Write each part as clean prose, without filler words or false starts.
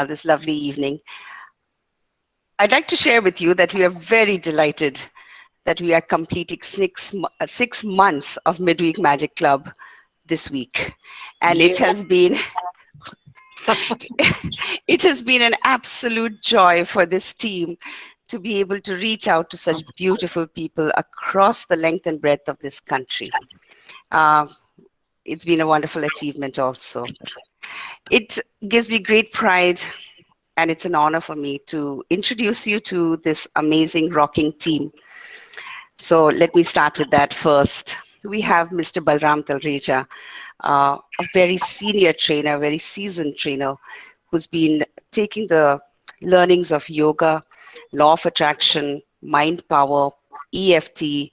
this lovely evening. I'd like to share with you that we are very delighted that we are completing 6 months of Midweek Magic Club this week. And Yeah. it has been an absolute joy for this team to be able to reach out to such beautiful people across the length and breadth of this country. Uh, it's been a wonderful achievement also. It gives me great pride and it's an honor for me to introduce you to this amazing rocking team. So let me start with that first. We have Mr. Balram Talreja, a very senior trainer, very seasoned trainer, who's been taking the learnings of yoga, law of attraction, mind power, EFT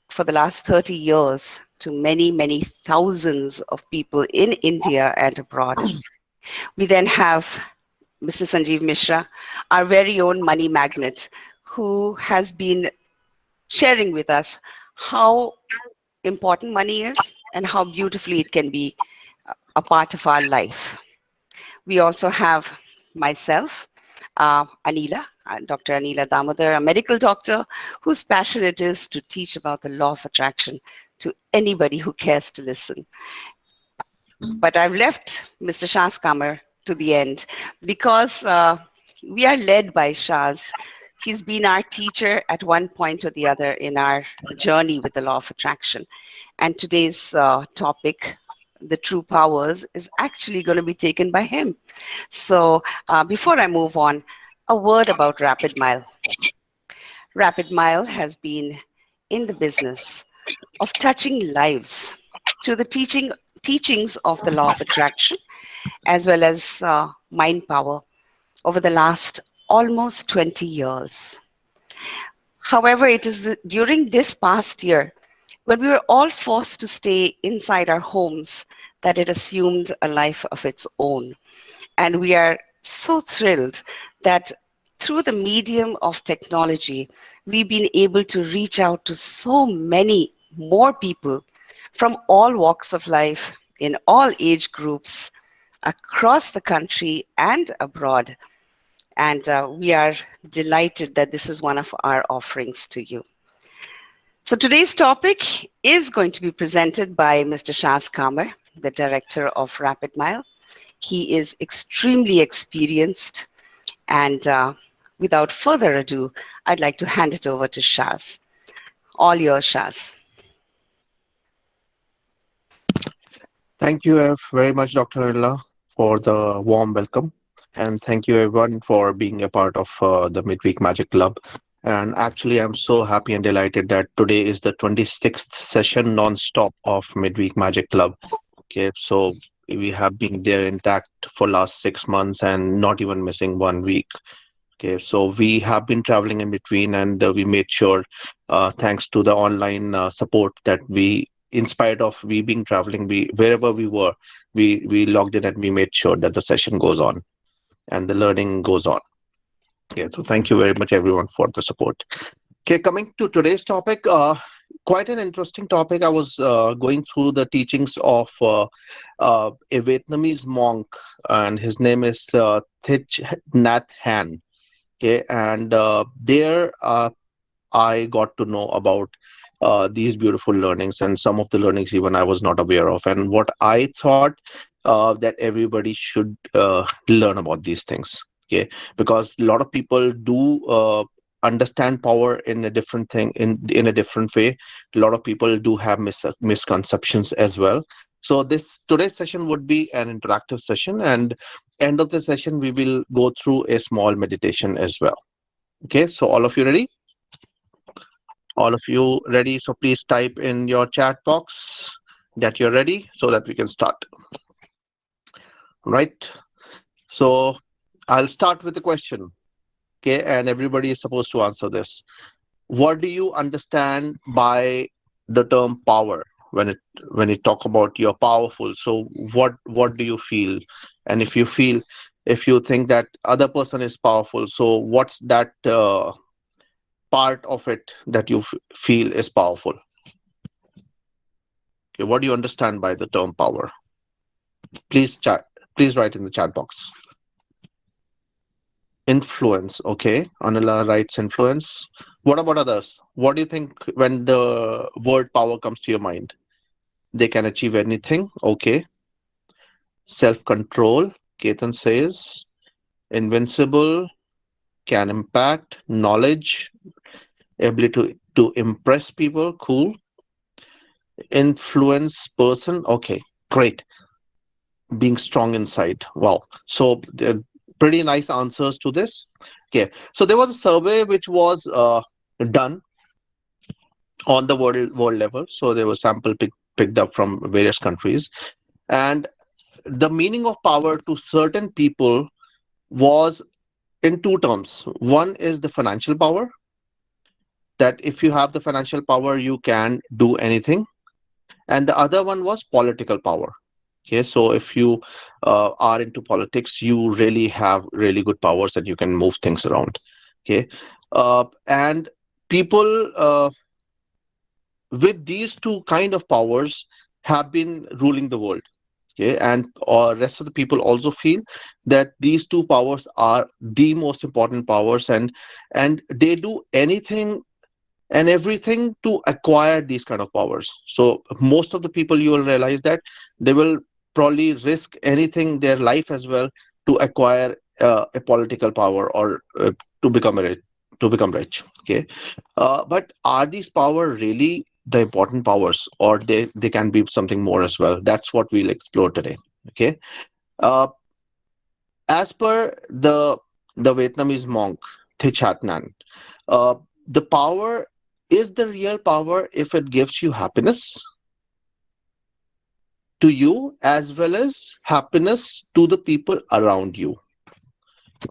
for the last 30 years to many, many thousands of people in India and abroad. We then have Mr. Sanjeev Mishra, our very own money magnet, who has been sharing with us how important money is and how beautifully it can be a part of our life. We also have myself, Dr. Anila Damodar, a medical doctor whose passion it is to teach about the law of attraction to anybody who cares to listen. But I've left Mr. Shaz Qamar to the end because we are led by Shaz. He's been our teacher at one point or the other in our journey with the law of attraction. And today's topic, the true powers, is actually going to be taken by him. So before I move on, a word about Rapid Mile. Rapid Mile has been in the business of touching lives through the teachings of the law of attraction as well as mind power over the last almost 20 years. However, it is during this past year when we were all forced to stay inside our homes that it assumed a life of its own. And we are so thrilled that through the medium of technology, we've been able to reach out to so many more people from all walks of life, in all age groups, across the country and abroad. And we are delighted that this is one of our offerings to you. So today's topic is going to be presented by Mr. Shaz Qamar, the director of Rapidmile. He is extremely experienced, and without further ado, I'd like to hand it over to Shaz. All yours, Shaz. Thank you very much, Dr. Ella, for the warm welcome. And thank you, everyone, for being a part of the Midweek Magic Club. And actually, I'm so happy and delighted that today is the 26th session non-stop of Midweek Magic Club. Okay, so we have been there intact for last 6 months and not even missing 1 week. Okay, so we have been traveling in between, and we made sure, thanks to the online support, that we, in spite of we being traveling, we wherever we were, we logged in and we made sure that the session goes on and the learning goes on. Okay, so thank you very much, everyone, for the support. Okay, coming to today's topic, quite an interesting topic. I was going through the teachings of a Vietnamese monk, and his name is Thich Nhat Hanh. Okay, and there I got to know about these beautiful learnings, and some of the learnings even I was not aware of, and what I thought that everybody should learn about these things. Okay, because a lot of people do understand power in a different thing, in a different way. A lot of people do have misconceptions as well. So this today's session would be an interactive session, and end of the session we will go through a small meditation as well. Okay, so all of you ready? All of you ready? So please type in your chat box that you're ready so that we can start. Right. So I'll start with the question. Okay, and everybody is supposed to answer this. What do you understand by the term power when you talk about you're powerful? So what do you feel? And if you think that other person is powerful, so what's that part of it that you feel is powerful? Okay, what do you understand by the term power? Please chat. Please write in the chat box. Influence. Okay. Anila writes influence. What about others? What do you think when the word power comes to your mind? They can achieve anything. Okay. Self control. Ketan says. Invincible. Can impact. Knowledge. Ability to impress people. Cool. Influence person. Okay. Great. Being strong inside. Wow. So, pretty nice answers to this. Okay. So, there was a survey which was done on the world level. So there was sample picked up from various countries, and the meaning of power to certain people was in two terms. One is the financial power, that if you have the financial power, you can do anything, and the other one was political power. Okay, so if you are into politics, you really have really good powers and you can move things around. Okay, and people with these two kind of powers have been ruling the world. Okay, and rest of the people also feel that these two powers are the most important powers, and they do anything and everything to acquire these kind of powers. So most of the people, you will realize that they will probably risk anything, their life as well, to acquire a political power, or to become rich. To become rich. Okay, but are these power really the important powers, or they can be something more as well? That's what we'll explore today. Okay, uh, as per the Vietnamese monk Thich Nhat Hanh, uh, the power is the real power if it gives you happiness to you as well as happiness to the people around you.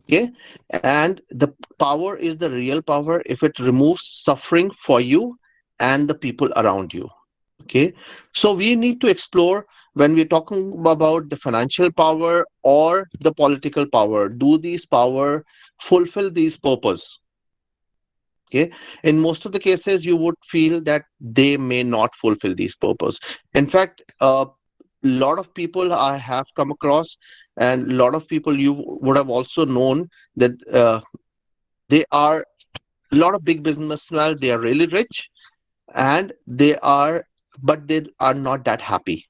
Okay, and the power is the real power if it removes suffering for you and the people around you. Okay, so we need to explore when we're talking about the financial power or the political power, do these power fulfill these purpose? Okay, in most of the cases you would feel that they may not fulfill these purpose. In fact, a lot of people I have come across, and a lot of people you would have also known, that they are a lot of big businessmen, they are really rich, and they are, but they are not that happy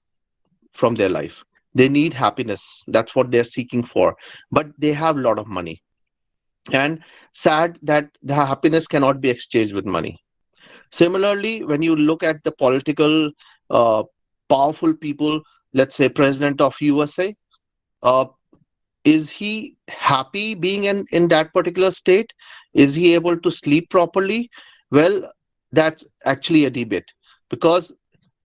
from their life. They need happiness, that's what they're seeking for, but they have a lot of money, and sad that the happiness cannot be exchanged with money. Similarly, when you look at the political uh, powerful people, let's say president of USA, uh, is he happy being in that particular state? Is he able to sleep properly? Well, that's actually a debate, because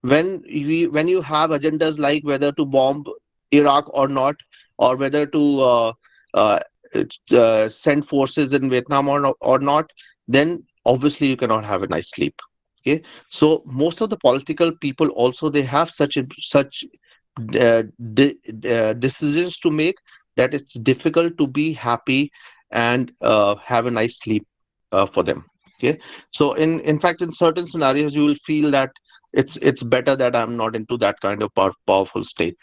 when you have agendas like whether to bomb Iraq or not, or whether to uh, send forces in Vietnam or not, then obviously you cannot have a nice sleep. Okay, so most of the political people also, they have such decisions to make, that it's difficult to be happy and have a nice sleep for them. Okay, so in fact, in certain scenarios you will feel that it's better that I'm not into that kind of powerful state.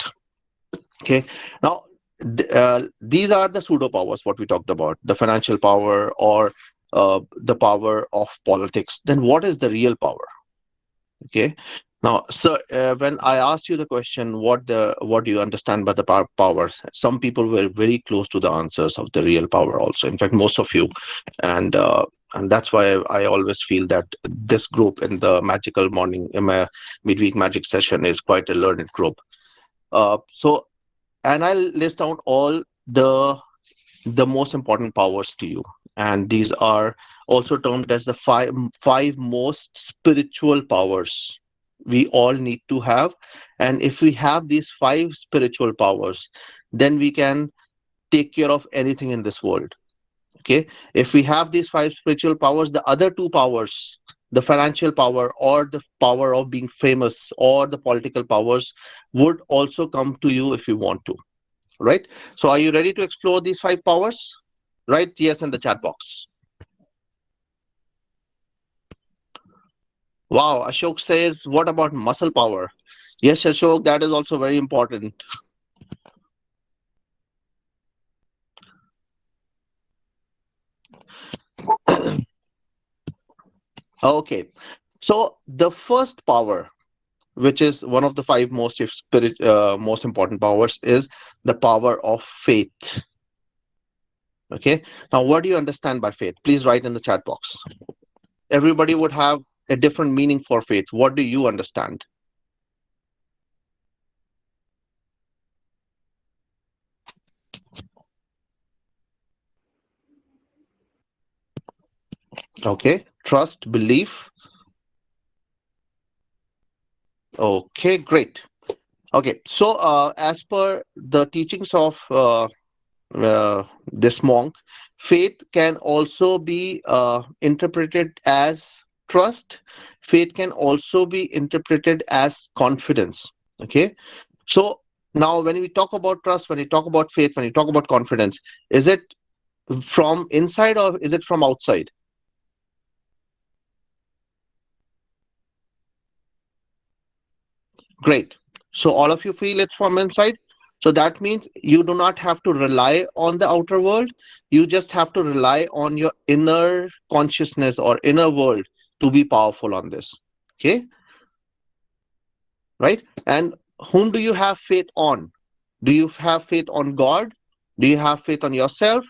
Okay, now these are the pseudo powers what we talked about, the financial power or the power of politics. Then what is the real power? Okay, now, so when I asked you the question, what do you understand by the powers, some people were very close to the answers of the real power also, in fact most of you. And that's why I always feel that this group in the magical morning, in my midweek magic session, is quite a learned group. So, and I'll list down all the most important powers to you, and these are also termed as the five most spiritual powers we all need to have. And if we have these five spiritual powers, then we can take care of anything in this world. Okay, if we have these five spiritual powers, the other two powers, the financial power or the power of being famous or the political powers, would also come to you if you want to. Right, so are you ready to explore these five powers? Right, yes, in the chat box. Wow, Ashok says, what about muscle power? Yes, Ashok, that is also very important. Okay. So the first power, which is one of the five most important powers, is the power of faith. Okay. Now, what do you understand by faith? Please write in the chat box. Everybody would have a different meaning for faith. What do you understand? Okay. Trust, belief. Okay, great. Okay. So, as per the teachings of this monk, faith can also be interpreted as trust. Faith can also be interpreted as confidence. Okay. So now, when we talk about trust, when we talk about faith, when we talk about confidence, is it from inside or is it from outside? Great. So all of you feel it's from inside. So that means you do not have to rely on the outer world. You just have to rely on your inner consciousness or inner world to be powerful on this. Okay. Right. And whom do you have faith on? Do you have faith on God? Do you have faith on yourself?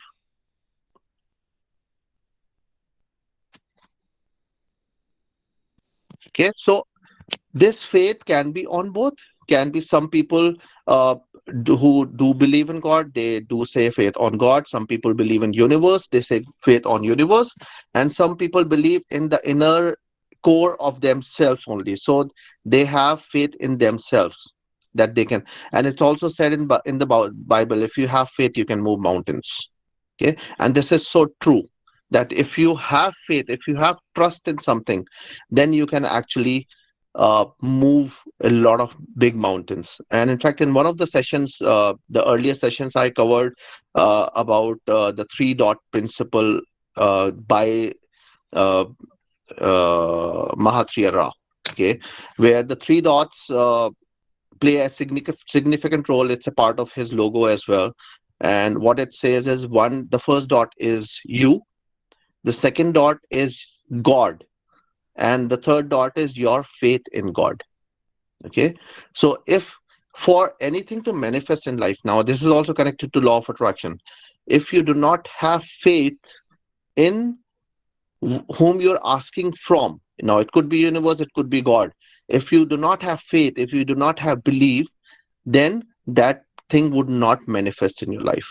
Okay. So this faith can be on both. Can be some people uh, who do believe in God, they do say faith on God. Some people believe in universe, they say faith on universe. And some people believe in the inner core of themselves only. So they have faith in themselves that they can. And it's also said in the Bible, if you have faith, you can move mountains. Okay. And this is so true, that if you have faith, if you have trust in something, then you can actually move a lot of big mountains. And in fact, in one of the sessions, the earlier sessions, I covered about the three dot principle by uh, Mahatria Ra. Okay, where the three dots play a significant role. It's a part of his logo as well. And what it says is, one, the first dot is you, the second dot is God, and the third dot is your faith in God. Okay. So if for anything to manifest in life, now this is also connected to law of attraction. If you do not have faith in whom you're asking from, now it could be universe, it could be God. If you do not have faith, if you do not have belief, then that thing would not manifest in your life.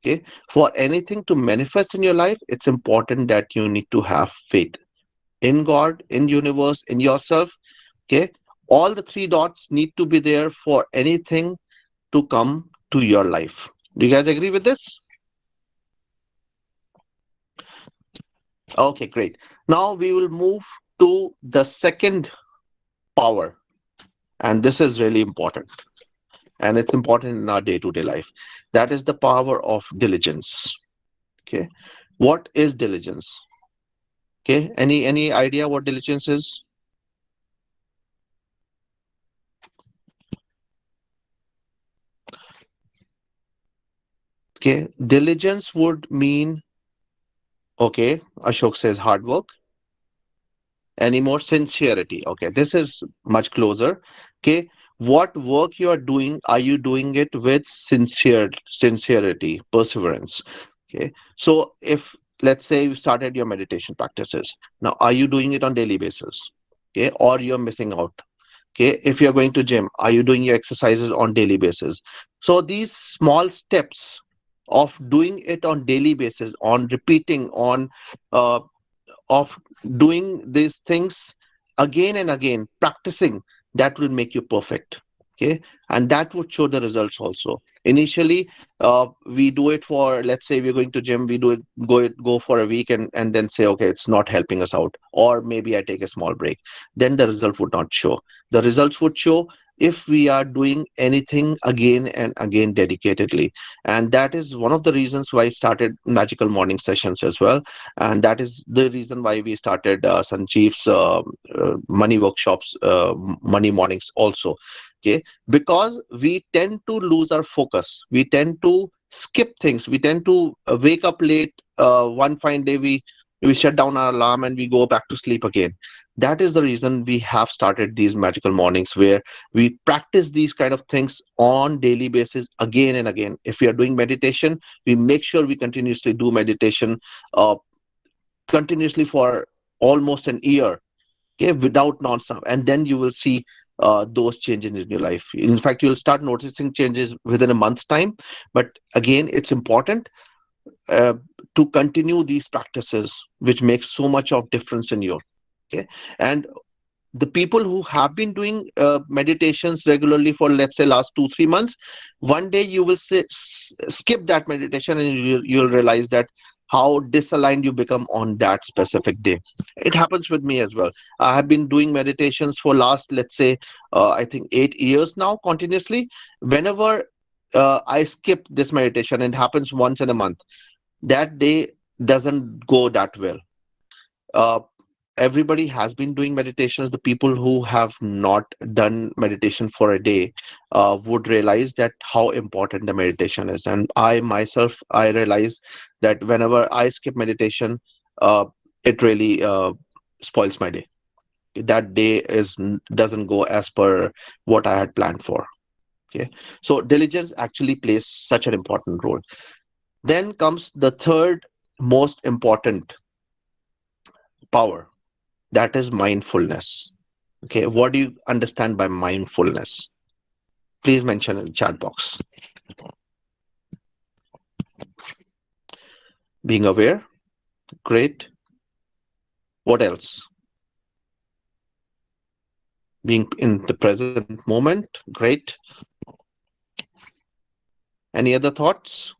Okay. For anything to manifest in your life, it's important that you need to have faith in God, in universe, in yourself. Okay. All the three dots need to be there for anything to come to your life. Do you guys agree with this? Okay, great. Now we will move to the second power, and this is really important, and it's important in our day-to-day life. That is the power of diligence. Okay. What is diligence? Okay. Any idea what diligence is? Okay. Diligence would mean, okay, Ashok says hard work. Any more? Sincerity. Okay, this is much closer. Okay, what work you are doing, are you doing it with sincerity, perseverance? Okay, so if, let's say, you started your meditation practices, now are you doing it on daily basis? Okay, or you're missing out? Okay, if you're going to gym, are you doing your exercises on daily basis? So these small steps of doing it on daily basis, on repeating, on uh, of doing these things again and again, practicing, that will make you perfect. Okay. And that would show the results also. Initially, we do it for, let's say we're going to gym, we do it, go for a week, and then say, okay, it's not helping us out. Or maybe I take a small break. Then the result would not show. The results would show if we are doing anything again and again dedicatedly. And that is one of the reasons why I started magical morning sessions as well. And that is the reason why we started Sanjeev's money workshops, money mornings also. Okay, because we tend to lose our focus, we tend to skip things, we tend to wake up late. One fine day we we shut down our alarm and we go back to sleep again. That is the reason we have started these magical mornings, where we practice these kind of things on daily basis again and again. If we are doing meditation, we make sure we continuously do meditation, uh, continuously for almost an year, okay, without non-stop, and then you will see those changes in your life. In fact, you'll start noticing changes within a month's time. But again, it's important uh, to continue these practices, which makes so much of difference in your, okay. And the people who have been doing meditations regularly for, let's say, last 2 3 months, one day you will skip that meditation, and you'll realize that how disaligned you become on that specific day. It happens with me as well. I have been doing meditations for last, let's say, I think 8 years now continuously. Whenever I skip this meditation, and it happens once in a month, that day doesn't go that well. uh, Everybody has been doing meditations. The people who have not done meditation for a day would realize that how important the meditation is. And I myself, I realize that whenever I skip meditation, uh, it really spoils my day. That day doesn't go as per what I had planned for. Okay, so diligence actually plays such an important role. Then comes the third most important power, that is mindfulness. Okay, what do you understand by mindfulness? Please mention in the chat box. Being aware, great. What else? Being in the present moment, great. Any other thoughts?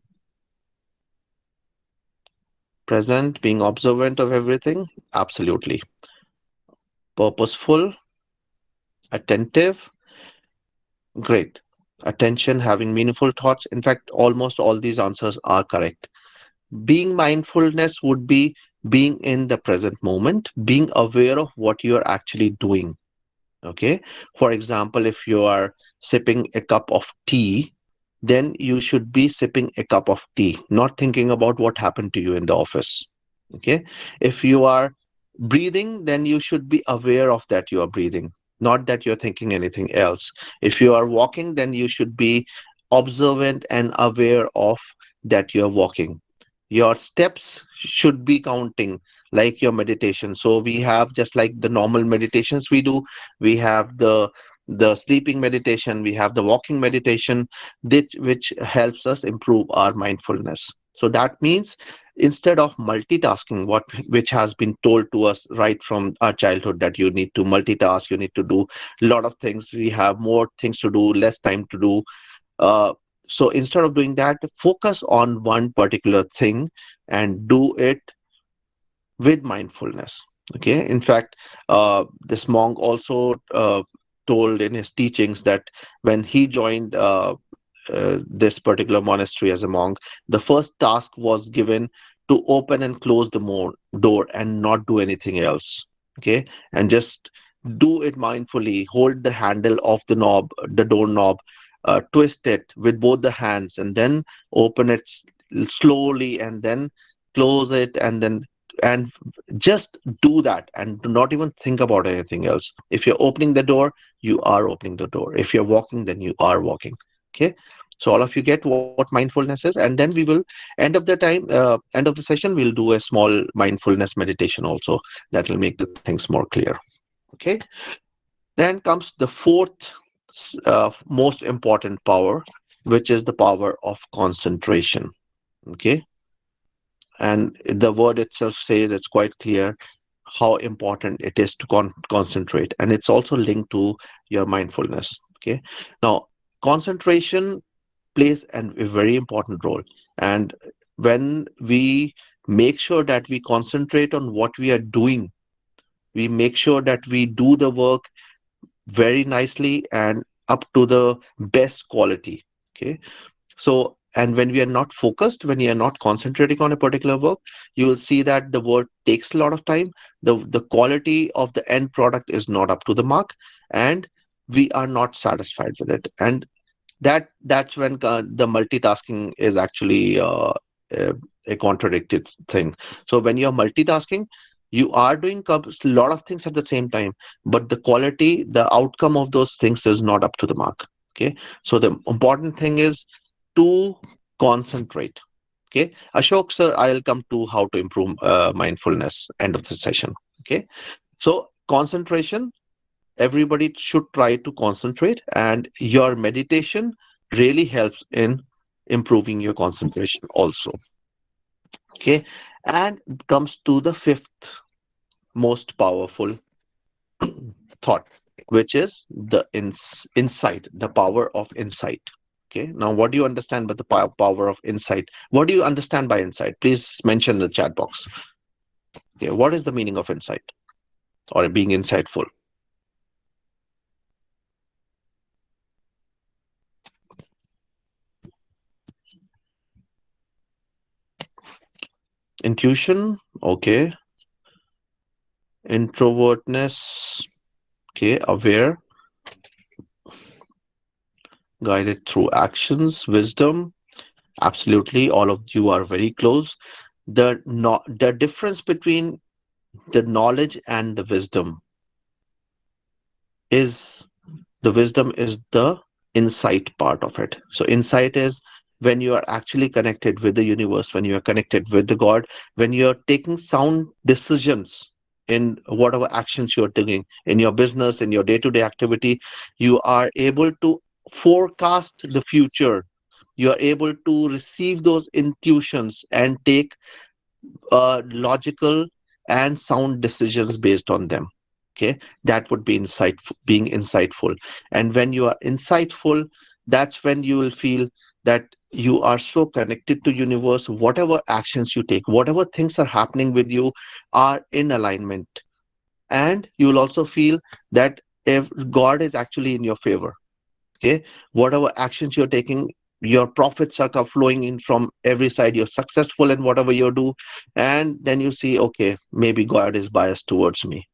Present, being observant of everything, absolutely. Purposeful, attentive, great. Attention, having meaningful thoughts. In fact, almost all these answers are correct. Being mindfulness would be being in the present moment, being aware of what you are actually doing. Okay, for example, if you are sipping a cup of tea, then you should be sipping a cup of tea, not thinking about what happened to you in the office. Okay, if you are breathing, then you should be aware of that you are breathing, not that you're thinking anything else. If you are walking, then you should be observant and aware of that you're walking. Your steps should be counting, like your meditation. So we have, just like the normal meditations we do, we have the sleeping meditation, we have the walking meditation, which helps us improve our mindfulness. So that means, instead of multitasking, what which has been told to us right from our childhood, that you need to multitask, you need to do a lot of things, we have more things to do, less time to do. uh, so instead of doing that, focus on one particular thing and do it with mindfulness. Okay, in fact, this monk also told in his teachings that when he joined this particular monastery as a monk, the first task was given to open and close the door and not do anything else. Okay, and just do it mindfully, hold the handle of the knob, the door knob, twist it with both the hands, and then open it slowly, and then close it, and just do that, and do not even think about anything else. If you're opening the door, you are opening the door. If you're walking, then you are walking. Okay, so all of you get what mindfulness is. And then we will, end of the session, we'll do a small mindfulness meditation also, that will make the things more clear. Okay, then comes the fourth most important power, which is the power of concentration. Okay, and the word itself says, it's quite clear how important it is to concentrate, and it's also linked to your mindfulness. Okay, now concentration plays a very important role. And when we make sure that we concentrate on what we are doing, we make sure that we do the work very nicely and up to the best quality. Okay, so, and when we are not focused, when you are not concentrating on a particular work, you will see that the work takes a lot of time. The quality of the end product is not up to the mark, and we are not satisfied with it. And that's when the multitasking is actually a contradicted thing. So when you're multitasking, you are doing a lot of things at the same time, but the quality, the outcome of those things is not up to the mark. Okay. So the important thing is to concentrate. Okay. Ashok, sir, I'll come to how to improve mindfulness end of the session. Okay. So concentration, everybody should try to concentrate, and your meditation really helps in improving your concentration also. Okay. And comes to the fifth most powerful thought, which is the insight, the power of insight. Okay. Now, what do you understand by the power of insight? What do you understand by insight? Please mention in the chat box. Okay. What is the meaning of insight or being insightful? Intuition. Okay. Introvertness. Okay. Aware, guided through actions, wisdom. Absolutely. All of you are very close. The difference between the knowledge and the wisdom is the wisdom is the insight part of it. So insight is when you are actually connected with the universe, when you are connected with the God, when you're taking sound decisions in whatever actions you're taking in your business, in your day-to-day activity, you are able to forecast the future. You are able to receive those intuitions and take logical and sound decisions based on them. Okay, that would be insightful, being insightful. And when you are insightful, that's when you will feel that you are so connected to universe. Whatever actions you take, whatever things are happening with you are in alignment, and you will also feel that if God is actually in your favor. Okay, whatever actions you're taking, your profits are flowing in from every side, you're successful in whatever you do, and then you see, okay, maybe God is biased towards me.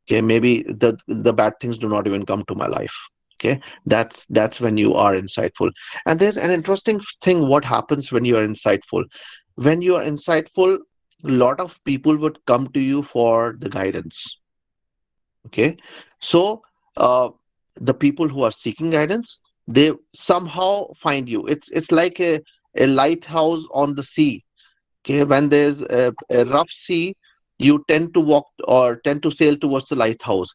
Okay, maybe the bad things do not even come to my life. Okay, that's when you are insightful. And there's an interesting thing what happens when you are insightful. When you are insightful, a lot of people would come to you for the guidance. Okay, so the people who are seeking guidance, they somehow find you. It's like a lighthouse on the sea. Okay, when there's a rough sea, you tend to walk or tend to sail towards the lighthouse.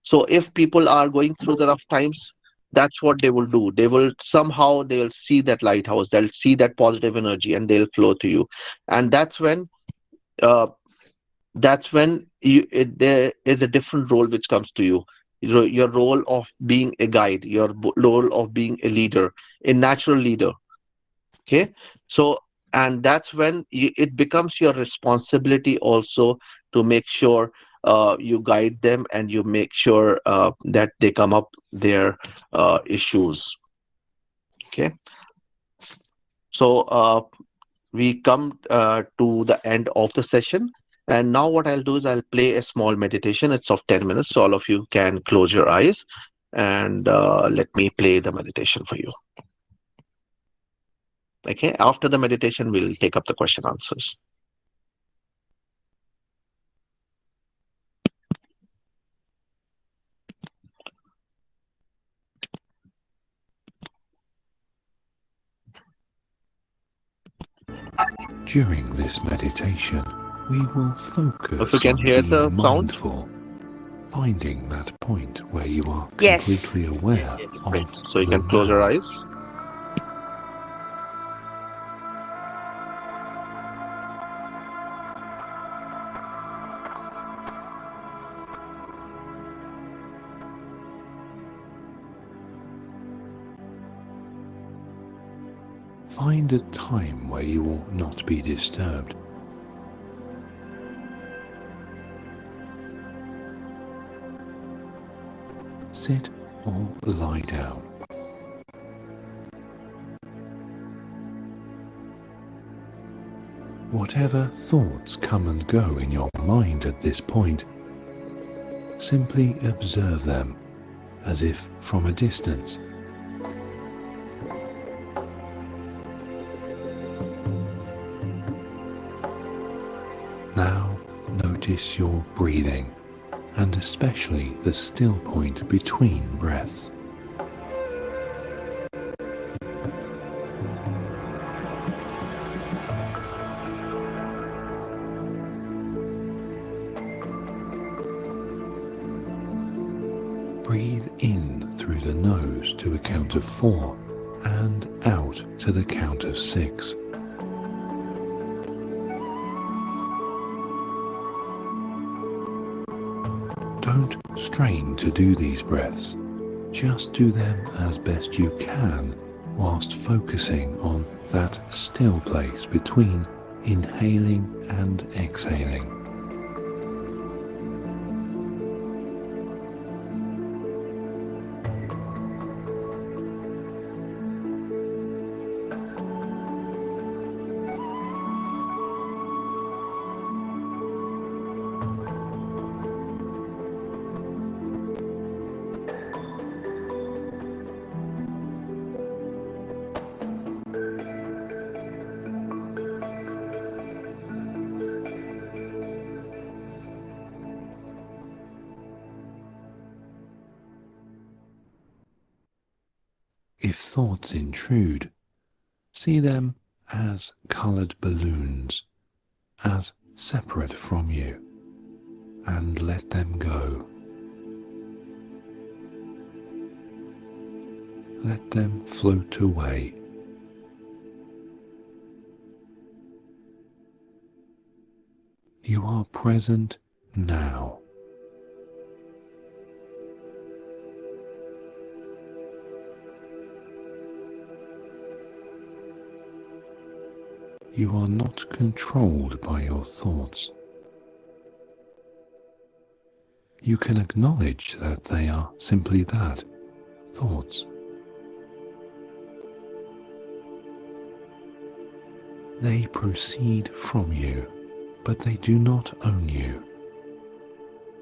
So if people are going through the rough times, that's what they will do. They will somehow, they'll see that lighthouse, they'll see that positive energy, and they'll flow to you. And uh, there is a different role which comes to you. Your role of being a guide, your role of being a leader, a natural leader. Okay, so and that's when it becomes your responsibility also to make sure you guide them, and you make sure that they come up their issues. Okay, so we come to the end of the session. And now what I'll do is I'll play a small meditation. It's of 10 minutes. So all of you can close your eyes, and let me play the meditation for you. Okay. After the meditation, we'll take up the question answers. During this meditation, we will If you focus can on hear being the sound, mindful, finding that point where you are Yes. completely aware great. of So you the can close your now. eyes. Find a time where you will not be disturbed. Sit or lie down. Whatever thoughts come and go in your mind at this point, simply observe them as if from a distance. Now notice your breathing, and especially the still point between breaths. Breathe in through the nose to a count of 4 and out to the count of 6. Don't strain to do these breaths. Just do them as best you can whilst focusing on that still place between inhaling and exhaling. If thoughts intrude, see them as coloured balloons, as separate from you, and let them go. Let them float away. You are present now. You are not controlled by your thoughts. You can acknowledge that they are simply that, thoughts. They proceed from you, but they do not own you.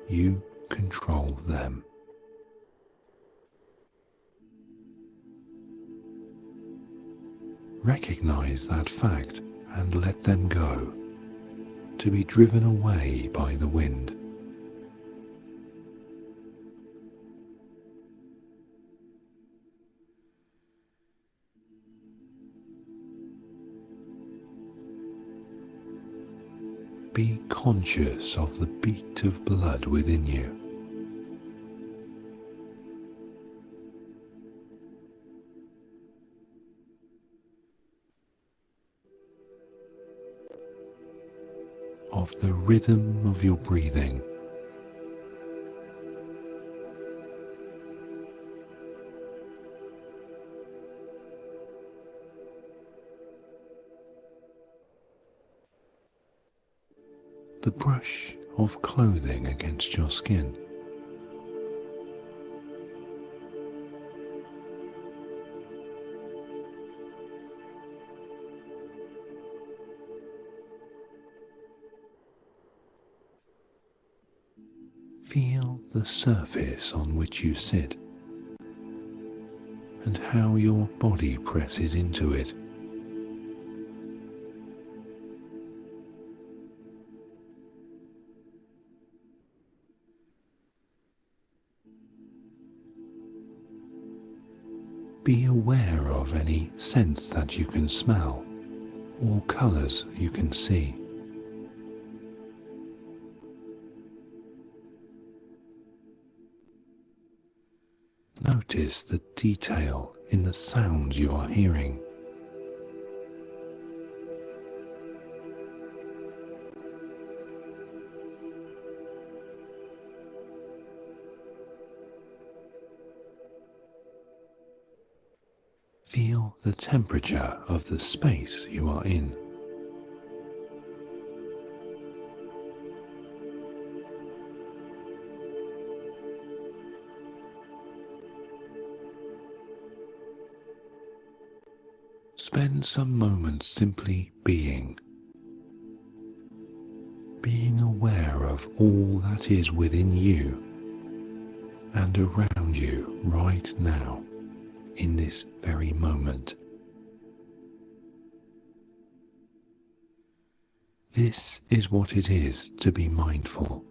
You control them. Recognize that fact and let them go, to be driven away by the wind. Be conscious of the beat of blood within you. Of the rhythm of your breathing. The brush of clothing against your skin. Feel the surface on which you sit and how your body presses into it. Be aware of any scents that you can smell or colours you can see. Notice the detail in the sounds you are hearing. Feel the temperature of the space you are in. Spend some moments simply being aware of all that is within you and around you right now, in this very moment. This is what it is to be mindful.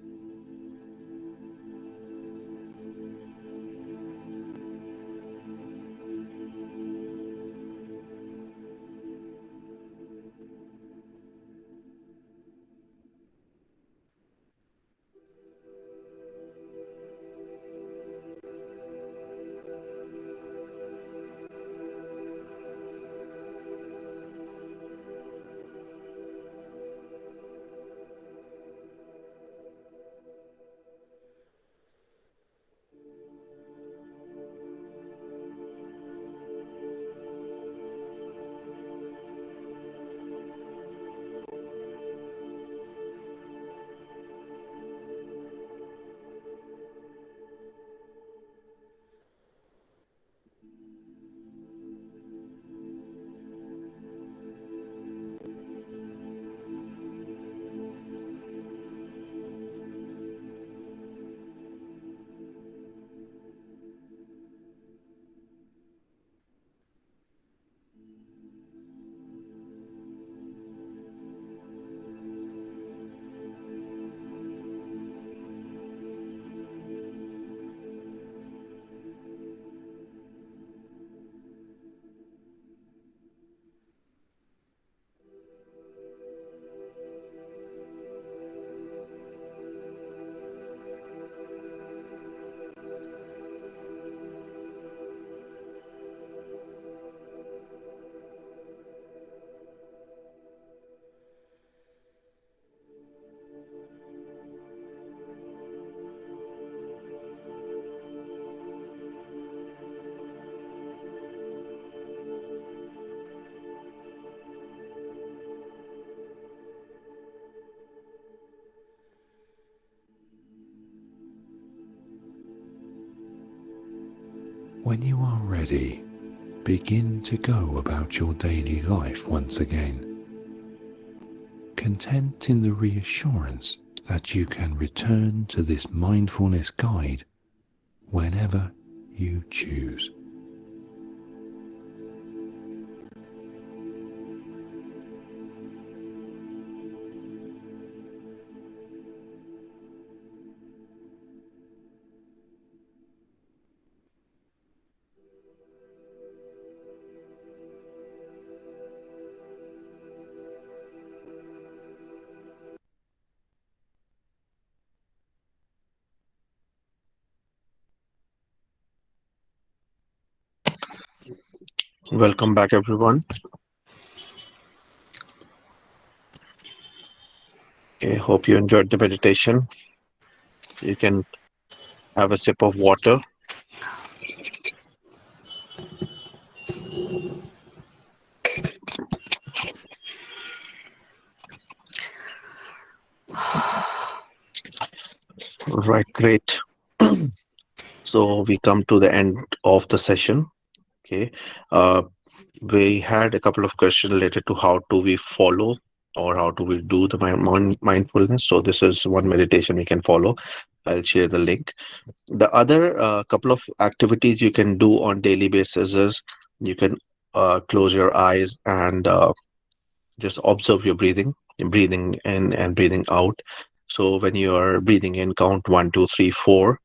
When you are ready, begin to go about your daily life once again, content in the reassurance that you can return to this mindfulness guide whenever you choose. Welcome back, everyone. Okay, hope you enjoyed the meditation. You can have a sip of water. Right, great. So we come to the end of the session. Okay. Uh, we had a couple of questions related to how do we follow or how do we do the mindfulness. So this is one meditation you can follow. I'll share the link. The other couple of activities you can do on daily basis is you can close your eyes and just observe your breathing in and breathing out. So when you are breathing in, count 1, 2, 3, 4,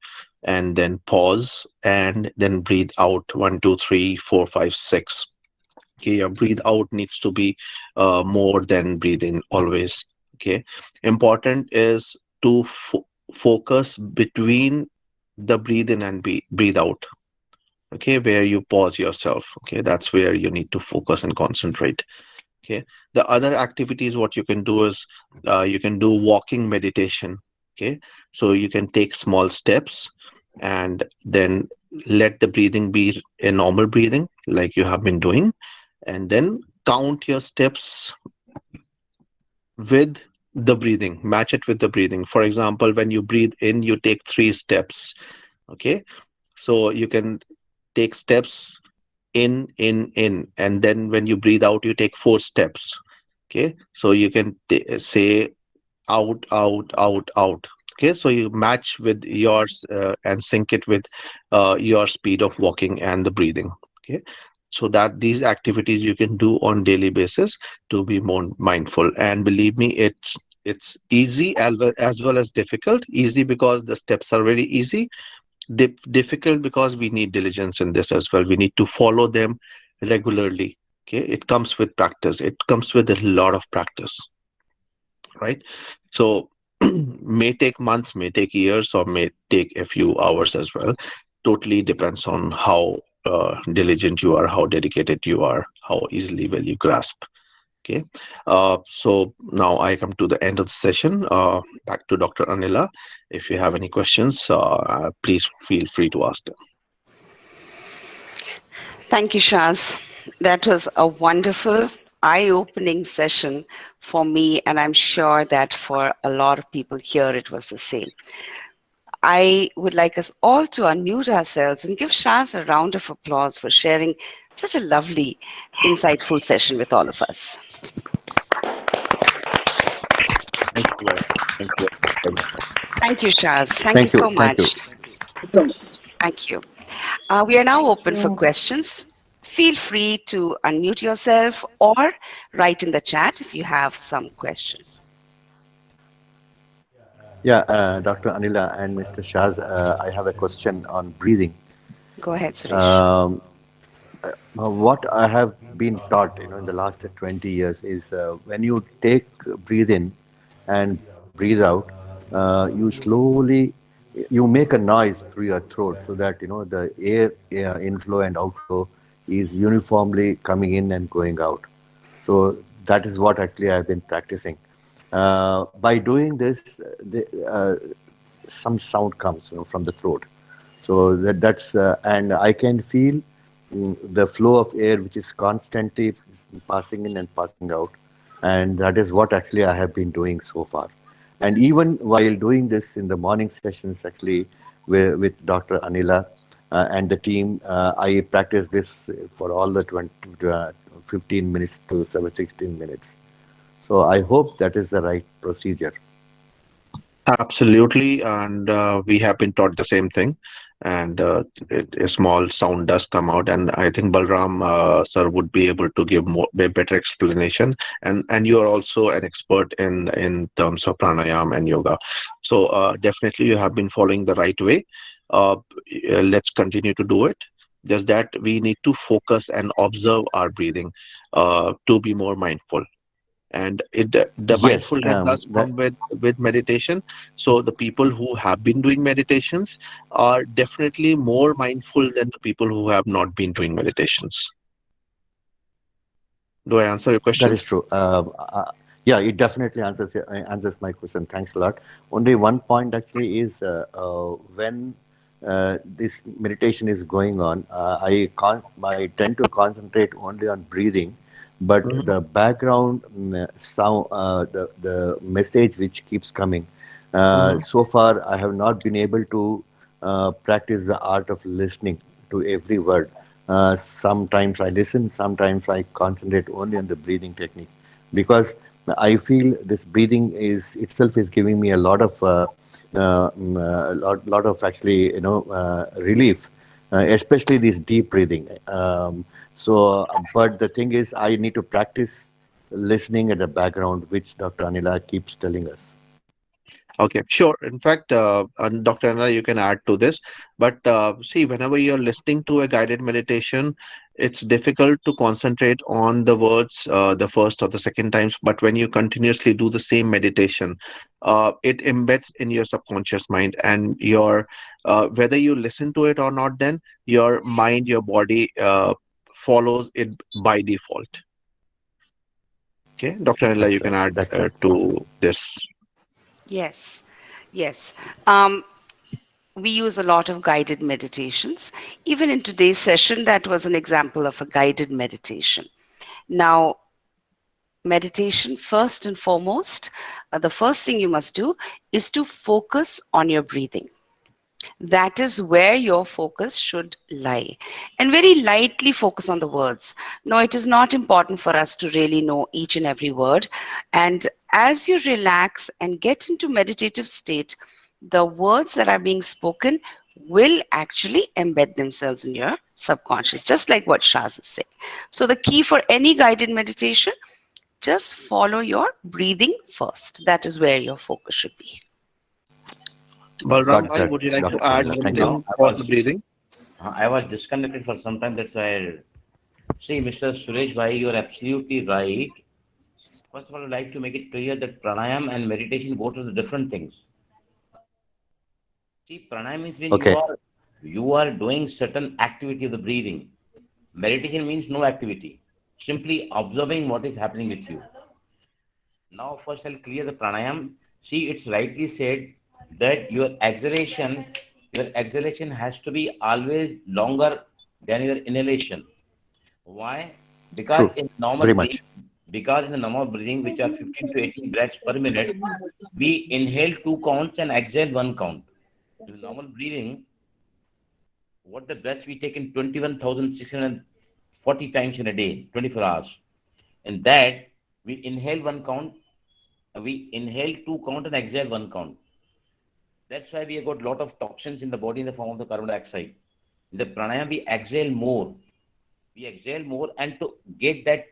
and then pause and then breathe out 1, 2, 3, 4, 5, 6. Okay, your breathe out needs to be more than breathe in always. Okay, important is to focus between the breathe in and breathe out. Okay, where you pause yourself. Okay, that's where you need to focus and concentrate. Okay, the other activities what you can do is you can do walking meditation. Okay, so you can take small steps and then let the breathing be a normal breathing like you have been doing, and then count your steps with the breathing, match it with the breathing. For example, when you breathe in, you take 3 steps. Okay, so you can take steps in, and then when you breathe out, you take 4 steps. Okay, so you can say out, out, out, out. Okay, so you match with yours and sync it with your speed of walking and the breathing. Okay, so that these activities you can do on daily basis to be more mindful. And believe me, it's easy as well as difficult. Easy because the steps are very easy. Difficult because we need diligence in this as well. We need to follow them regularly. Okay, it comes with practice. It comes with a lot of practice, right? So may take months, may take years, or may take a few hours as well. Totally depends on how diligent you are, how dedicated you are, how easily will you grasp. Okay. So now I come to the end of the session. Back to Dr. Anila. If you have any questions, please feel free to ask them. Thank you, Shaz. That was a wonderful, eye opening session for me, and I'm sure that for a lot of people here it was the same. I would like us all to unmute ourselves and give Shaz a round of applause for sharing such a lovely, insightful session with all of us. Thank you. Thank you. Thank you, Shaz. Thank you Thank so you. Thank you. much. Thank you. We are now open for questions. Feel free to unmute yourself or write in the chat if you have some question. Yeah, Dr. Anila and Mr. Shaz, I have a question on breathing. Go ahead, Suresh. Um, what I have been taught, in the last 20 years is when you take breathe in and breathe out, you slowly you make a noise through your throat so that the air inflow and outflow is uniformly coming in and going out. So that is what actually I've been practicing. By doing this, some sound comes from the throat. So that's and I can feel the flow of air which is constantly passing in and passing out, and that is what actually I have been doing so far. And even while doing this in the morning sessions, actually with Dr. Anila and the team, I practice this for all the 15 minutes to 16 minutes. So I hope that is the right procedure. Absolutely, and we have been taught the same thing. And a small sound does come out, and I think Balram sir would be able to give a better explanation. And you are also an expert in terms of pranayama and yoga, so definitely you have been following the right way. Uh, let's continue to do it. Just that we need to focus and observe our breathing to be more mindful, and the Yes, mindfulness does that come with meditation. So the people who have been doing meditations are definitely more mindful than the people who have not been doing meditations. Do I answer your that question? is true. Yeah, it definitely answers my question. Thanks a lot. Only one point actually is when this meditation is going on, I tend to concentrate only on breathing, but Mhm. the background sound, the message which keeps coming. Mhm. So far, I have not been able to practice the art of listening to every word. Sometimes I listen, sometimes I concentrate only on the breathing technique because I feel this breathing is itself is giving me a lot of lot of actually relief, especially this deep breathing. But the thing is, I need to practice listening at the background, which Dr. Anila keeps telling us. Okay, sure. In fact, and Dr. Anna, you can add to this. But see, whenever you're listening to a guided meditation, it's difficult to concentrate on the words the first or the second times. But when you continuously do the same meditation, it embeds in your subconscious mind, and your whether you listen to it or not, then your mind, your body follows it by default. Okay, Dr. Anila, you can add That's right. to this. Yes, yes. Um, we use a lot of guided meditations. Even in today's session, that was an example of a guided meditation. Now, meditation, first and foremost, the first thing you must do is to focus on your breathing. That is where your focus should lie. And very lightly focus on the words. No, it is not important for us to really know each and every word. And as you relax and get into meditative state, the words that are being spoken will actually embed themselves in your subconscious, just like what Shaz is saying. So the key for any guided meditation, just follow your breathing first. That is where your focus should be. Balram Got bhai, that, would you like to Dr. add Khanna. Thank you. No, something for the breathing? I was disconnected for some time. That's why. See, Mr. Suresh Bhai, you're absolutely right. First of all, I'd like to make it clear that pranayam and meditation both are the different things. See, pranayam means when Okay, you are doing certain activity of the breathing. Meditation means no activity, simply observing what is happening with you. Now, first I'll clear the pranayam. See, it's rightly said that your exhalation has to be always longer than your inhalation. Why? Because true. in normal Very breathing, much. because in the normal breathing, which are 15 to 18 breaths per minute, we inhale two counts and exhale one count. In normal breathing, what the breaths we take in 21,640 times in a day, 24 hours. In that, we inhale one count, we inhale two count and exhale one count. That's why we have got a lot of toxins in the body in the form of the carbon dioxide. In the pranayama, we exhale more. We exhale more, and to get that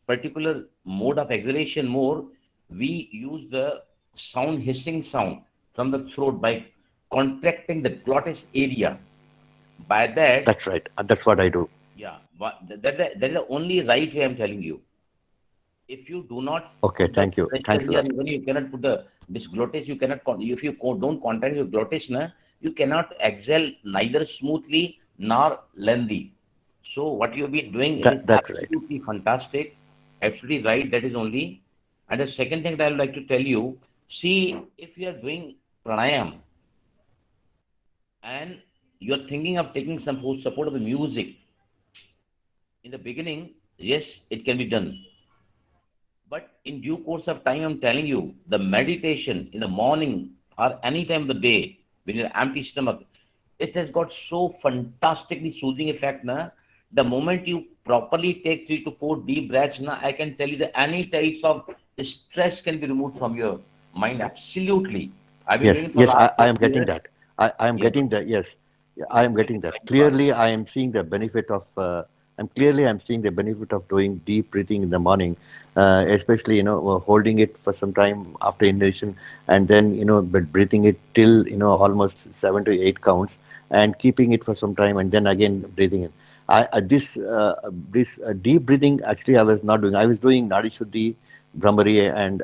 particular mode of exhalation more, we use the sound, hissing sound from the throat by contracting the glottis area. By that, That's right. That's what I do. yeah, that is the only right way I'm telling you. If you do not Okay, put the thank you. pressure Thanks a here, lot. even you cannot put the this glottis, you cannot if you don't contract your glottis, na, you cannot exhale neither smoothly nor lengthy. So what you've been doing, it is That's right. absolutely fantastic, absolutely right. That is only. And the second thing that I would like to tell you, see, if you are doing pranayam and you're thinking of taking some support of the music in the beginning, yes, it can be done. But in due course of time, I'm telling you, the meditation in the morning or any time of the day when you're empty stomach, it has got so fantastically soothing effect. Na, the moment you properly take 3 to 4 deep breaths, na, I can tell you that any types of stress can be removed from your mind. Absolutely. I've been Yes, doing it for yes, last I 30 am getting years. that. I am Yeah, getting that. Yes, yeah, I yeah, am it getting is that. very fast. Clearly, I am seeing the benefit of. I'm seeing the benefit of doing deep breathing in the morning, especially holding it for some time after inhalation, and then but breathing it till almost 7 to 8 counts, and keeping it for some time, and then again breathing in. This deep breathing actually I was not doing. I was doing Nadi Shuddhi, Brahmari, and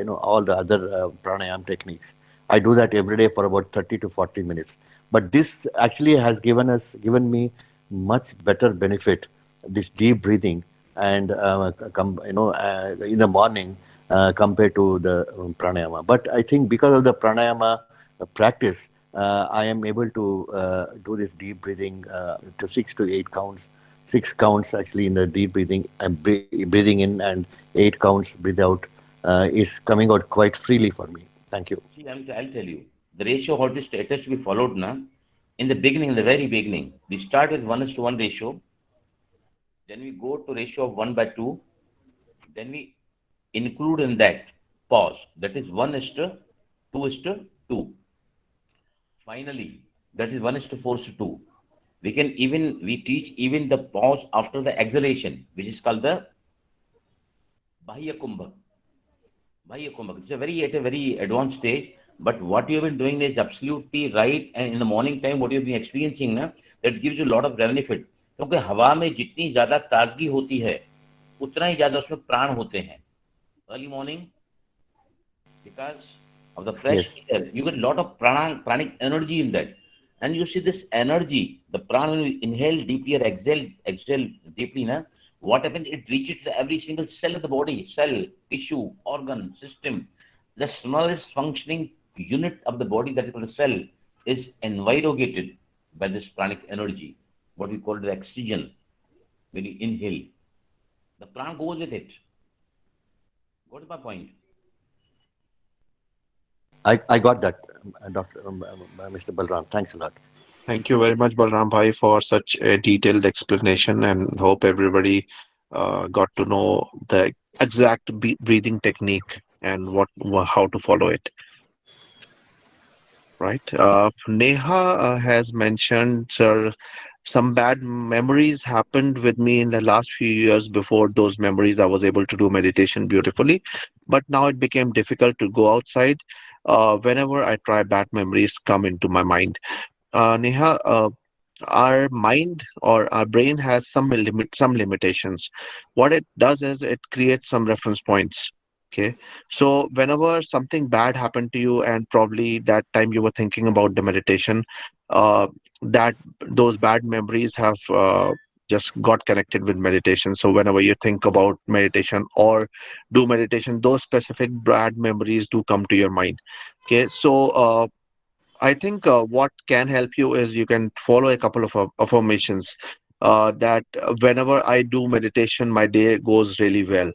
all the other pranayam techniques. I do that every day for about 30 to 40 minutes. But this actually has given me much better benefit, this deep breathing, and in the morning compared to the pranayama. But I think because of the pranayama practice, I am able to do this deep breathing to 6 to 8 counts. 6 counts actually in the deep breathing, and breathing in, and 8 counts breathe out is coming out quite freely for me. Thank you. See, I'll tell you. The ratio how it has to be followed now. In the beginning, in the very beginning, we start with 1:1 ratio. Then we go to ratio of 1/2. Then we include in that pause. That is 1:2:2. Finally, that is 1:4:2. We teach even the pause after the exhalation, which is called the Bahya Kumbha. Bahya Kumbha. It's a very advanced stage. But what you have been doing is absolutely right. And in the morning time, what you've been experiencing, na, that gives you a lot of benefit. क्योंकि हवा में जितनी ज्यादा ताजगी होती है उतना ही ज्यादा उसमें प्राण होते हैं early morning because of the Yes. fresh air, you get a lot of pranic energy in that. And you see this energy, the prana, when you inhale deeply or exhale deeply, na, what happens? It reaches to every single cell of the body, cell, tissue, organ, system. The smallest functioning unit of the body, that is called the cell, is invigorated by this pranic energy, what we call the oxygen. When you inhale, the prana goes with it. What is my point? I got that, Mr. Balram. Thanks a lot. Thank you very much, Balram bhai, for such a detailed explanation, and hope everybody got to know the exact breathing technique and how to follow it. Right. Neha has mentioned, sir, some bad memories happened with me in the last few years. Before those memories, I was able to do meditation beautifully, but now it became difficult to go outside. Whenever I try, bad memories come into my mind. Neha, our mind or our brain has some limitations. What it does is it creates some reference points. Okay, so whenever something bad happened to you and probably that time you were thinking about the meditation, uh, that those bad memories have just got connected with meditation. So whenever you think about meditation or do meditation, those specific bad memories do come to your mind. Okay, so I think what can help you is you can follow a couple of affirmations that whenever I do meditation, my day goes really well.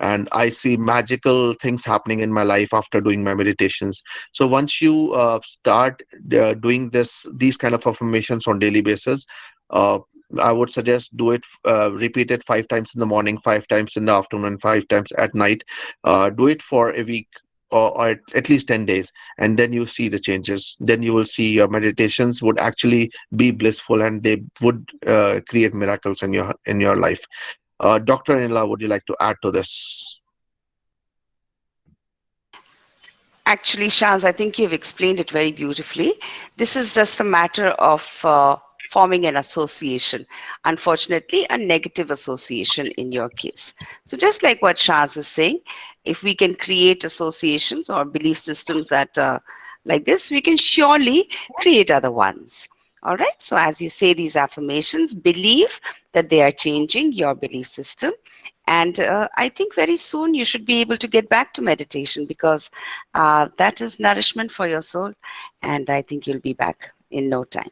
And I see magical things happening in my life after doing my meditations. So once you start doing these kind of affirmations on daily basis, uh, I would suggest do it, repeat it 5 times in the morning, 5 times in the afternoon, 5 times at night. Do it for a week or at least 10 days, and then you see the changes. Then you will see your meditations would actually be blissful, and they would create miracles in your life. Dr. Anila, would you like to add to this? Actually, Shaz, I think you've explained it very beautifully. This is just a matter of forming an association. Unfortunately, a negative association in your case. So, just like what Shaz is saying, if we can create associations or belief systems that like this, we can surely create other ones. All right. So, as you say these affirmations, believe that they are changing your belief system. And I think very soon you should be able to get back to meditation because that is nourishment for your soul. And I think you'll be back in no time.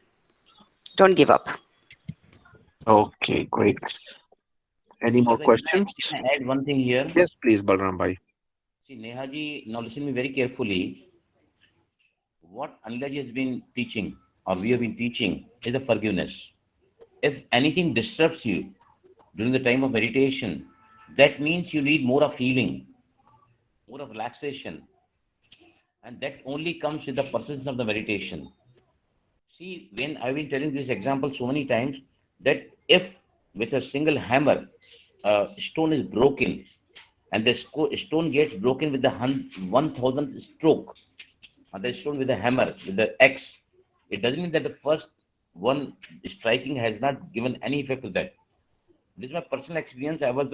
Don't give up. Okay, great. Any more Sarvaj, questions? can I add one thing here? Yes, please, Balram bhai. See, Nehaji, now listen me very carefully. What Anlaji has been teaching, or we have been teaching, is the forgiveness. If anything disturbs you during the time of meditation, that means you need more of healing, more of relaxation, and that only comes with the persistence of the meditation. See, when I've been telling this example so many times, that if with a single hammer a stone is broken, and the stone gets broken with the 1000th stroke, or the stone with the hammer, with the axe, it doesn't mean that the first one striking has not given any effect to that. This is my personal experience. I was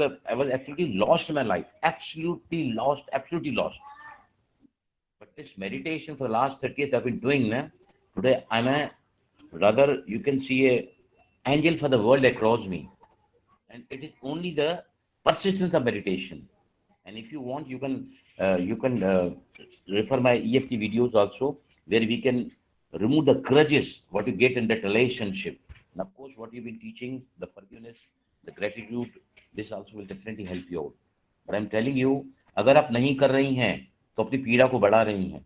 absolutely lost in my life, absolutely lost, absolutely lost. But this meditation for the last 30 years I've been doing, na, today I'm a, rather you can see a angel for the world across me. And it is only the persistence of meditation. And if you want, you can refer my EFT videos also, where we can remove the grudges what you get in that relationship. And of course, what you've been teaching, the forgiveness, the gratitude, this also will definitely help you out. But I'm telling you, अगर आप नहीं कर रही हैं तो अपनी पीड़ा को बढ़ा रही हैं.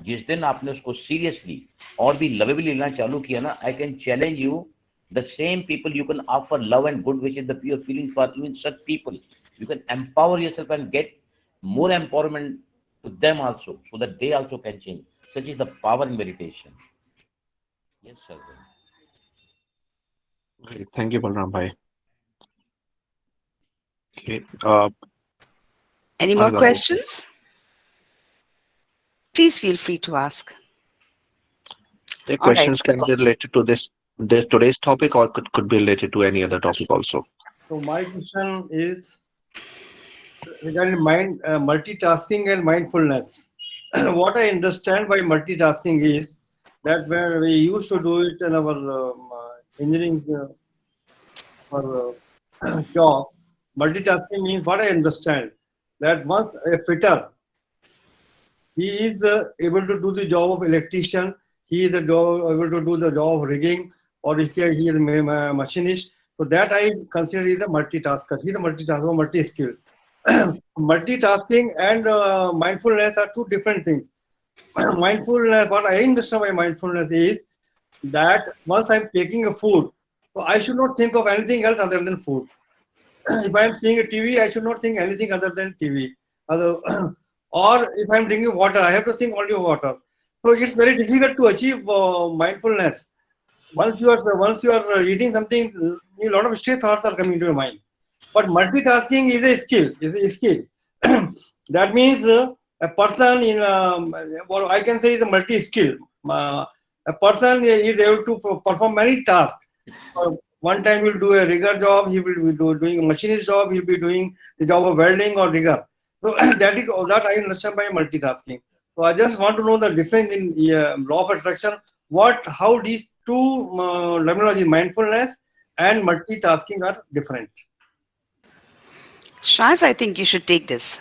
जिस दिन आपने उसको सीरियसली और भी लवेबली लेना चालू किया ना, I can challenge you, the same people you can offer love and good, which is the pure feeling for even such people. You can empower yourself and get more empowerment to them also, so that they also can change. Such is the power in meditation. Yes, sir. Great. Thank you, Balram bhai. Okay. Any more Anila, questions? Please feel free to ask. the All right. questions can be related to this today's topic, or could be related to any other topic also. So my question is regarding multitasking and mindfulness. What I understand by multitasking is that where we used to do it in our engineering or job, multitasking means what I understand that once a fitter, he is able to do the job of electrician, he is able to do the job of rigging, or if he is a machinist. So that I consider is a multitasker. He is a multitasker, multi-skilled. Multitasking and mindfulness are two different things. Mindfulness, what I understand by mindfulness is that once I'm taking a food, so I should not think of anything else other than food. If I'm seeing a TV, I should not think anything other than TV. Other, or if I'm drinking water, I have to think only of water. So it's very difficult to achieve mindfulness. Once you are eating something, a lot of stray thoughts are coming to your mind. But multitasking is a skill. Is a skill. That means a person in what I can say is a multi-skill. A person is able to perform many tasks. One time he'll do a rigger job. He will be doing a machinist job. He'll be doing the job of welding or rigger. So that I understand by multitasking. So I just want to know the difference in law of attraction. How these two terminology, mindfulness and multitasking, are different. Shaz, I think you should take this.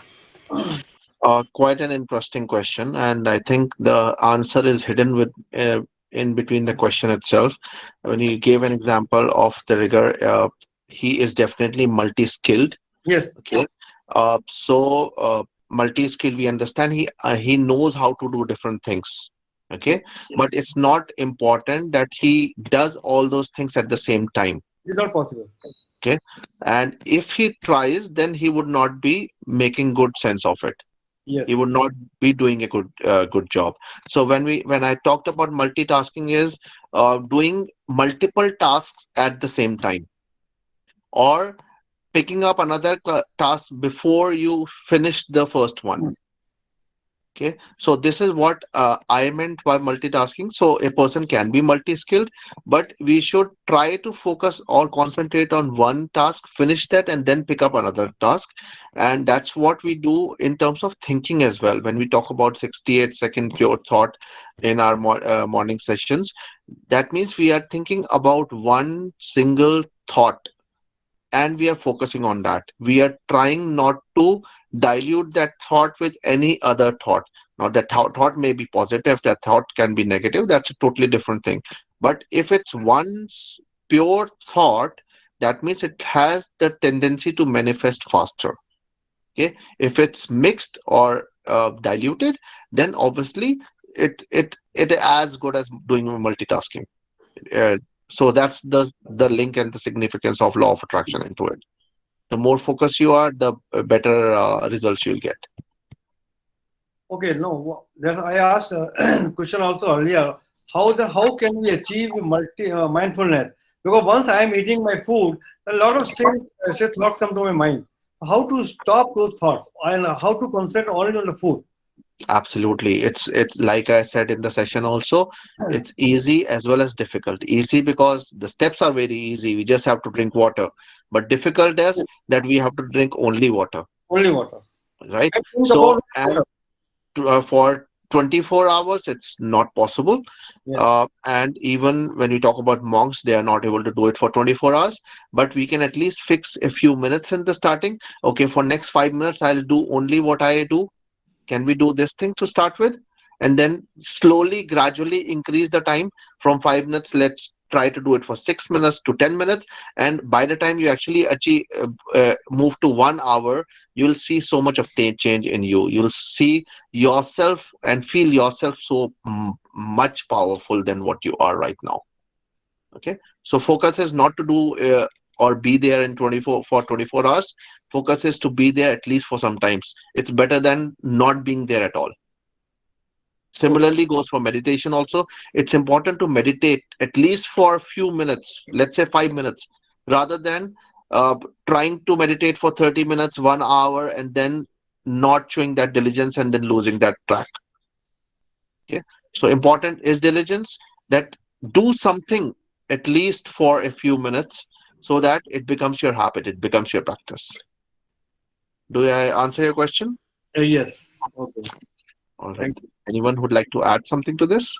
Quite an interesting question, and I think the answer is hidden in between the question itself. When you gave an example of the rigor, he is definitely multi-skilled. Yes. Okay, multi-skilled. We understand he knows how to do different things. Okay, but it's not important that he does all those things at the same time. It's not possible. Okay, and if he tries, then he would not be making good sense of it. He Yes. would not be doing a good job. So when I talked about multitasking is doing multiple tasks at the same time, or picking up another task before you finish the first one. Okay, so this is what I meant by multitasking. So a person can be multi-skilled, but we should try to focus or concentrate on one task, finish that, and then pick up another task. And that's what we do in terms of thinking as well. When we talk about 68-second pure thought in our morning sessions, that means we are thinking about one single thought and we are focusing on that. We are trying not to dilute that thought with any other thought. Now, that thought may be positive, that thought can be negative. That's a totally different thing. But if it's pure thought, that means it has the tendency to manifest faster. Okay, if it's mixed or diluted, then obviously it as good as doing multitasking. Uh, so that's the link and the significance of law of attraction into it. The more focused you are, the better results you'll get. Okay. No. That I asked question also earlier. How can we achieve mindfulness? Because once I am eating my food, a lot of strange thoughts come to my mind. How to stop those thoughts and how to concentrate only on the food? Absolutely. It's like I said in the session also, it's easy as well as difficult. Easy because the steps are very easy. We just have to drink water. But difficult is that we have to drink only water, Only water. right? I think So, about and water. for 24 hours, it's not possible. Yes. And even when we talk about monks, they are not able to do it for 24 hours, but we can at least fix a few minutes in the starting. Okay, for next 5 minutes, I'll do only what I do. Can we do this thing to start with? And then slowly, gradually increase the time from 5 minutes. Let's try to do it for 6 minutes to 10 minutes. And by the time you actually achieve, move to 1 hour, you'll see so much of change in you. You'll see yourself and feel yourself so much powerful than what you are right now. Okay. So focus is not to do or be there in 24 hours. Focus is to be there at least for some times. It's better than not being there at all. Okay. Similarly goes for meditation also. It's important to meditate at least for a few minutes, let's say 5 minutes, rather than uh, trying to meditate for 30 minutes, 1 hour, and then not showing that diligence and then losing that track. Okay. So important is diligence, that do something at least for a few minutes so that it becomes your habit, it becomes your practice. Do I answer your question? Yes. Okay. All right. Thank you. Anyone would like to add something to this?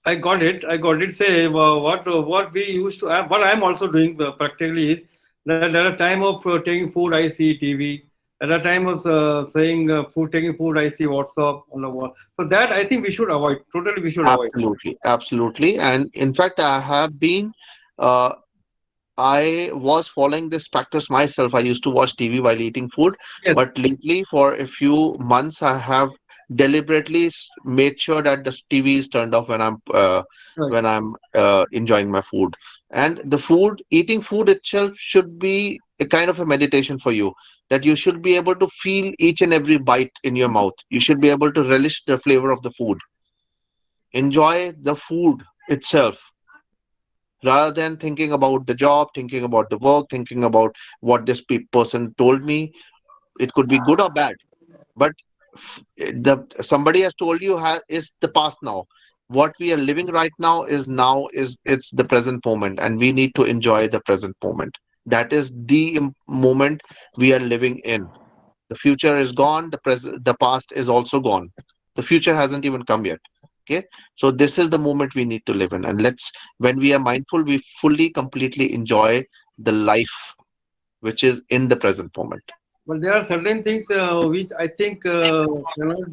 I got it. I got it. Say what we used to have. What I'm also doing practically is that at a time of taking food, I see TV. At a time of saying taking food, I see WhatsApp on the wall. So that I think we should avoid. Totally, we should avoid. Absolutely, absolutely. And in fact, uh, I was following this practice myself. I used to watch TV while eating food, Yes. but lately, for a few months, I have deliberately made sure that the TV is turned off Right. when I'm enjoying my food. And the food, eating food itself should be a kind of a meditation for you. That you should be able to feel each and every bite in your mouth. You should be able to relish the flavor of the food. Enjoy the food itself rather than thinking about the job, thinking about the work, thinking about what this person told me. It could be good or bad, but the somebody has told you is the past now. What we are living right now is it's the present moment, and we need to enjoy the present moment. That is the moment we are living in. The future is gone, the past is also gone, the future hasn't even come yet. Okay, so this is the moment we need to live in, and let's, when we are mindful, we fully completely enjoy the life which is in the present moment. But there are certain things which I think cannot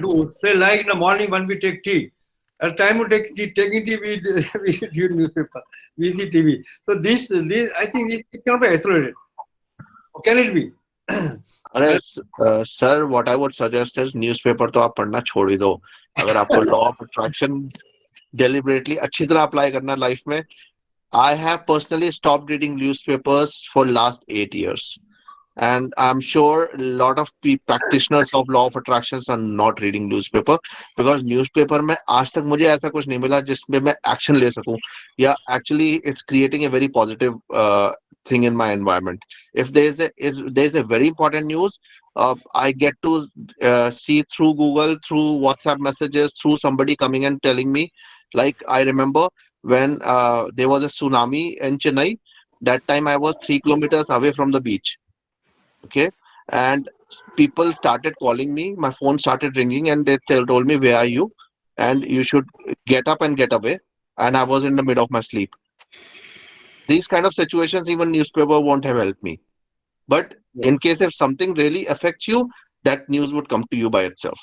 do. Say, like in the morning when we take tea, at time we take tea, taking tea, we we read newspaper, we see TV. So this I think this cannot be isolated. Or can it be? अरे And sir, what I would suggest is newspaper तो आप पढ़ना छोड़ ही दो. अगर आपको law of attraction deliberately अच्छी तरह अप्लाई करना लाइफ में, I have personally stopped reading newspapers for last 8 years. And I'm sure a lot of practitioners of law of attractions are not reading newspaper, because newspaper में आज तक मुझे ऐसा कुछ नहीं मिला जिसमें मैं action ले सकूं, या actually it's creating a very positive thing in my environment. If there's a very important news, I get to see through Google, through WhatsApp messages, through somebody coming and telling me. Like I remember when there was a tsunami in Chennai. That time I was 3 kilometers away from the beach. Okay, and people started calling me, my phone started ringing, and they told me, where are you, and you should get up and get away. And I was in the middle of my sleep. These kind of situations, even newspaper won't have helped me. But yes, in case if something really affects you, that news would come to you by itself.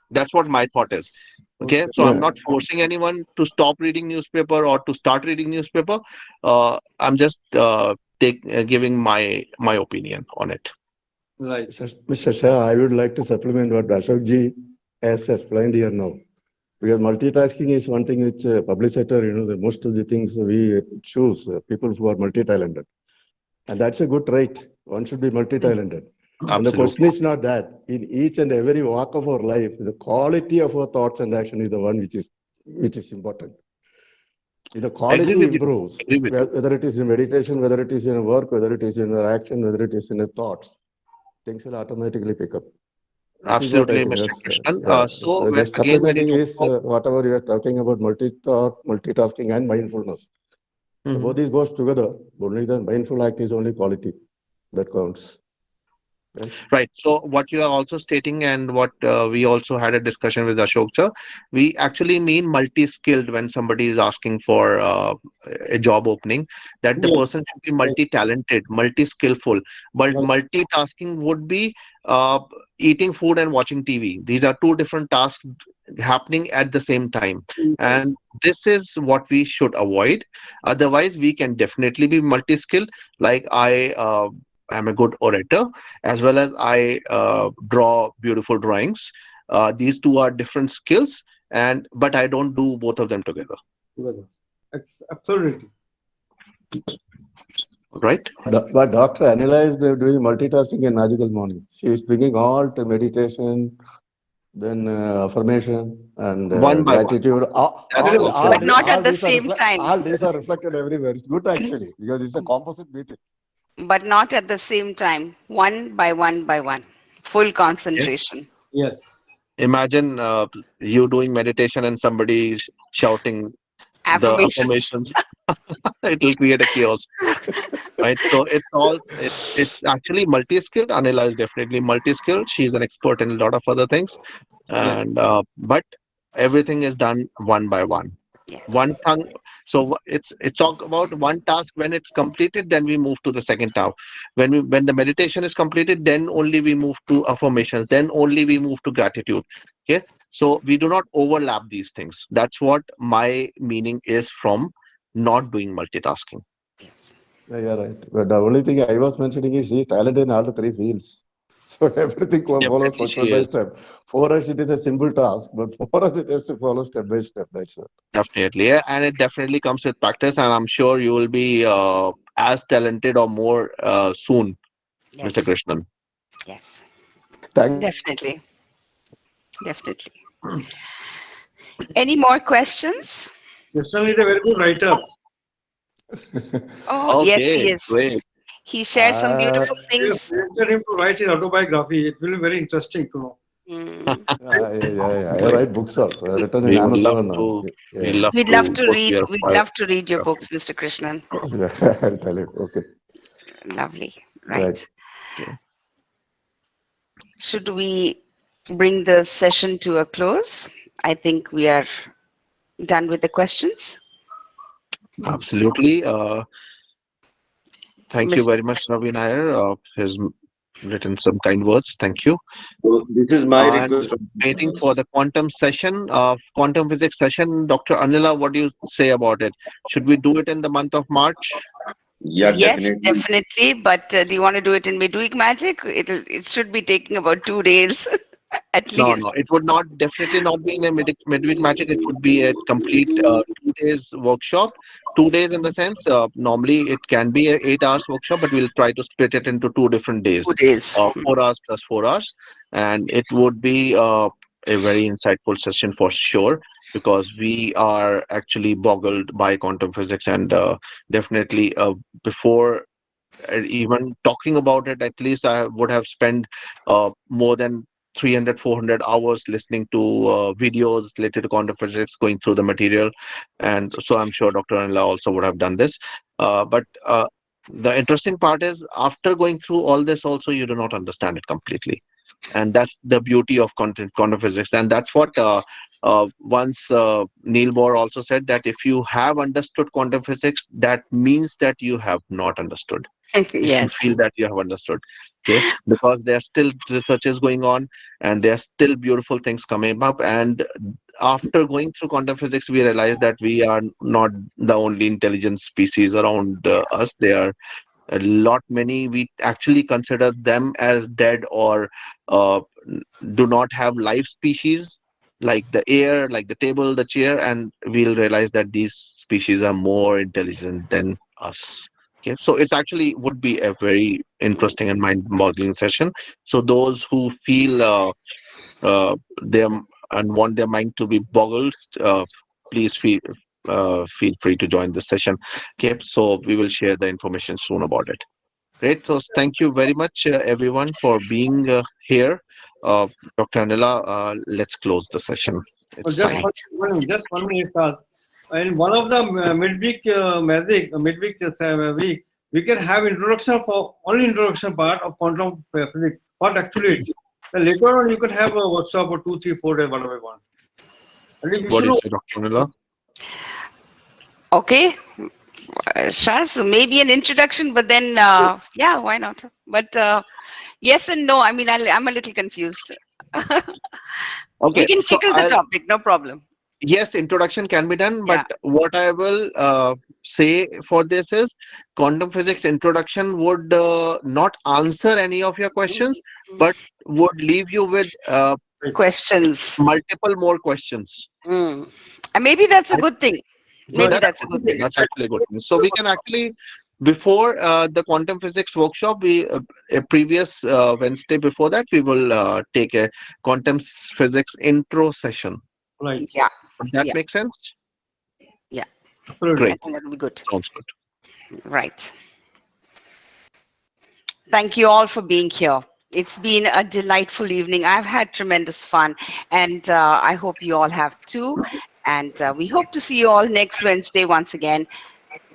That's what my thought is. Okay, okay, so I'm Yeah, not forcing anyone to stop reading newspaper or to start reading newspaper. I'm just giving my opinion on it. right. Mr. Shah, I would like to supplement what Ashokji has explained here now. Because multitasking is one thing which public sector, the most of the things we choose people who are multi-talented. And that's a good trait. One should be multi-talented. And the Absolutely. question is not that. In each and every walk of our life, the quality of our thoughts and action is the one which is important. If the Agree quality with you. improves, Agree with you. whether it is in meditation, whether it is in work, whether it is in our action, whether it is in the thoughts, things will automatically pick up. This is what I Absolutely, think. Mr. Yes, Krishnan. yeah. So Just when you supplementing talk is about, whatever you are talking about multi-thought, multitasking, and mindfulness. So Mhm. both these goes together. Only the mindful act is only quality that counts. Right? Right. So what you are also stating, and what we also had a discussion with Ashok sir, we actually mean multi-skilled when somebody is asking for a job opening, that the Yes, person should be right, multi-talented, multi-skillful. But right. multitasking would be uh, eating food and watching TV. These are two different tasks happening at the same time. Right. And this is what we should avoid. Otherwise, we can definitely be multi-skilled. Like I am a good orator, as well as I draw beautiful drawings. These two are different skills, and but I don't do both of them together. Together. Absolutely. Right? But Dr. Anila is doing multitasking in Magical Morning. She is bringing all to meditation, then affirmation and One by one. gratitude. That's also But not at All the these are same time. all these are reflected everywhere. It's good actually because it's a composite meeting. But not at the same time. One by one by one. Full okay. concentration. Yes. Imagine you doing meditation and somebody shouting the Affirmations. affirmations. It will create a chaos. Right, so it's actually multi-skilled. Anila is definitely multi-skilled. She's an expert in a lot of other things, Yes. and but everything is done one by one. Yes. One tongue. So it's talk about one task. When it's completed, then we move to the second task. When the meditation is completed, then only we move to affirmations, then only we move to gratitude. Okay, so we do not overlap these things. That's what my meaning is from not doing multitasking. Yes. Yeah, you're right. But the only thing I was mentioning is she talented in all the three fields. So everything follows Definitely step she by is. step. For us, it is a simple task, but for us, it has to follow step by step. That's it. Definitely. Yeah, and it definitely comes with practice, and I'm sure you will be as talented or more soon, Mr. Yes, Krishnan. yes, Thank definitely, definitely. Any more questions? Krishnan is a very good writer. Oh, yes, he Okay, is. great. He shares some uh, beautiful We have things. suggested him to write his autobiography. It will be very interesting to know. Mm. I Great. write books also. I We, written in We would love Amazon. to. We Yeah, love we'd love to to go to read. your We'd bio. love to read your books, Mr. Krishnan. yeah, I'll tell you. Okay, Lovely. right. Right. Should we bring the session to a close? I think we are done with the questions. Absolutely. Thank you Mr. very much, Ravi Nair. Has written some kind words. Thank you. So this is my And request. waiting for the quantum session, quantum physics session. Dr. Anila, what do you say about it? Should we do it in the month of March? Yeah, Yes, definitely. definitely. But do you want to do it in midweek magic? It should be taking about 2 days at No, no, least. it would not definitely not be in a midweek magic. It would be a complete 2 days workshop. 2 days in the sense, normally it can be a 8 hours workshop, but we'll try to split it into 2 different days, 2 days. 4 hours plus 4 hours, and it would be a very insightful session for sure because we are actually boggled by quantum physics and definitely before even talking about it, at least I would have spent more than 300, 400 hours listening to videos related to quantum physics, going through the material. And so I'm sure Dr. Anila also would have done this. But the interesting part is after going through all this also, you do not understand it completely. And that's the beauty of quantum physics. And that's what once Neil Bohr also said that if you have understood quantum physics, that means that you have not understood if you Yes. feel that you have understood, okay, because there are still researches going on and there are still beautiful things coming up. And after going through quantum physics we realize that we are not the only intelligent species around us. There are a lot many we actually consider them as dead or uh, do not have life species, like the air, like the table, the chair, and we'll realize that these species are more intelligent than us. Okay, so it's actually would be a very interesting and mind-boggling session. So those who feel them and want their mind to be boggled, please feel free to join the session. Okay, so we will share the information soon about it. Great. So thank you very much, everyone, for being here. Uh, Dr. Anila, let's close the session. Well, It's time. Right. just 1 minute, Saz. In one of the midweek midweek week, we can have introduction for only introduction part of quantum physics. What actually it is. Then later on, you can have a workshop for 2, 3, 4 days, whatever you want. And if you What should do you know, say, Dr. Anila? Okay. Shaz, maybe an introduction, but then, yeah, why not? But yes and no. I mean, I'm a little confused. We Okay, can so tickle the topic, no problem. yes, introduction can be done, but Yeah. what I will say for this is quantum physics introduction would not answer any of your questions, but would leave you with Questions. multiple more questions. Mm. And maybe that's a Right? good thing. no, Maybe That's that's a a good good thing. thing. That's actually a good thing. So we can actually, before the quantum physics workshop, we a previous Wednesday before that, we will take a quantum physics intro session. right, Yeah. Would that Yeah. make sense? Yeah. absolutely. I Great. think that would be good. Sounds good. Right. Thank you all for being here. It's been a delightful evening. I've had tremendous fun, and I hope you all have too. And we hope to see you all next Wednesday once again.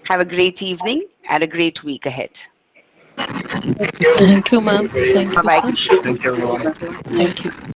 Have a great evening and a great week ahead. Thank you, ma'am. Thank Bye you, bye. sir. Thank you, everyone. Thank you.